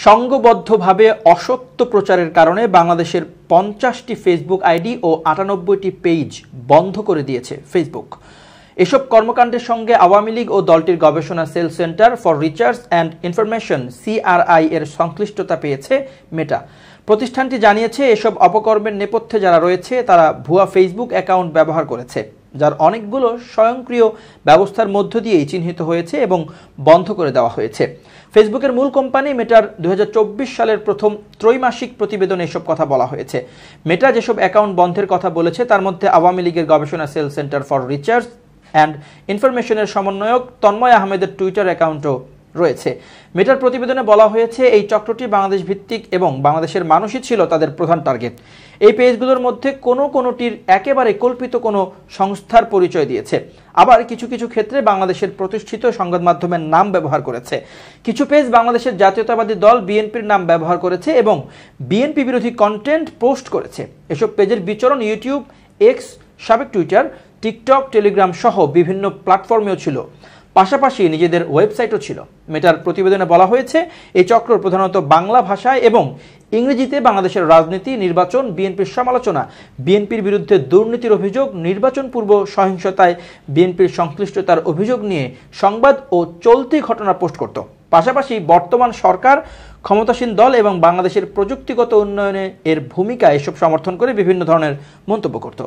সংঘবদ্ধভাবে অসত্য প্রচারের কারণে বাংলাদেশের 50টি ফেসবুক আইডি ও 98টি পেজ বন্ধ করে দিয়েছে ফেসবুক। এসব কর্মকাণ্ডের সঙ্গে আওয়ামী লীগ ও দলটির গবেষণা cell centre for research and information CRI এর সংশ্লিষ্টতা পেয়েছে মেটা। প্রতিষ্ঠানটি জানিয়েছে, এসব অপকর্মের নেপথ্যে যারা রয়েছে তারা ভুয়া ফেসবুক অ্যাকাউন্ট ব্যবহার করেছে, যার অনেকগুলো স্বয়ংক্রিয় ব্যবস্থার মধ্য দিয়েই চিহ্নিত হয়েছে এবং বন্ধ করে দেওয়া হয়েছে। ফেসবুকের মূল কোম্পানি মেটার 2024 সালের প্রথম ত্রৈমাসিক প্রতিবেদনে এসব কথা বলা হয়েছে। মেটা যেসব অ্যাকাউন্ট বন্ধের কথা বলেছে তার মধ্যে আওয়ামী লীগের গবেষণা cell centre for research and ইনফরমেশনের সমন্বয়ক তন্ময় আহমেদের টুইটার অ্যাকাউন্টও রয়েছে। মেটার প্রতিবেদনে বলা হয়েছে, এই চক্রটি বাংলাদেশ ভিত্তিক এবং বাংলাদেশের মানুষই ছিল তাদের প্রধান টার্গেট। এই পেজগুলোর মধ্যে কোনোটির একেবারে কল্পিত কোনো সংস্থার পরিচয় দিয়েছে, আবার কিছু কিছু ক্ষেত্রে বাংলাদেশের প্রতিষ্ঠিত সংবাদ মাধ্যমের নাম ব্যবহার করেছে। কিছু পেজ বাংলাদেশের জাতীয়তাবাদী দল বিএনপির নাম ব্যবহার করেছে এবং বিএনপি বিরোধী কন্টেন্ট পোস্ট করেছে। এসব পেজের বিচরণ ইউটিউব, এক্স, সাবেক টুইটার, টিকটক, টেলিগ্রাম সহ বিভিন্ন প্ল্যাটফর্মেও ছিল, পাশাপাশি নিজেদের ওয়েবসাইটও ছিল। মেটার প্রতিবেদনে বলা হয়েছে, এই চক্র প্রধানত বাংলা ভাষায় এবং ইংরেজিতে বাংলাদেশের রাজনীতি, নির্বাচন, বিএনপির সমালোচনা, বিএনপির বিরুদ্ধে দুর্নীতির অভিযোগ, নির্বাচন পূর্ব সহিংসতায় বিএনপির সংশ্লিষ্টতার অভিযোগ নিয়ে সংবাদ ও চলতি ঘটনা পোস্ট করত। পাশাপাশি বর্তমান সরকার, ক্ষমতাসীন দল এবং বাংলাদেশের প্রযুক্তিগত উন্নয়নে এর ভূমিকা এসব সমর্থন করে বিভিন্ন ধরনের মন্তব্য করত।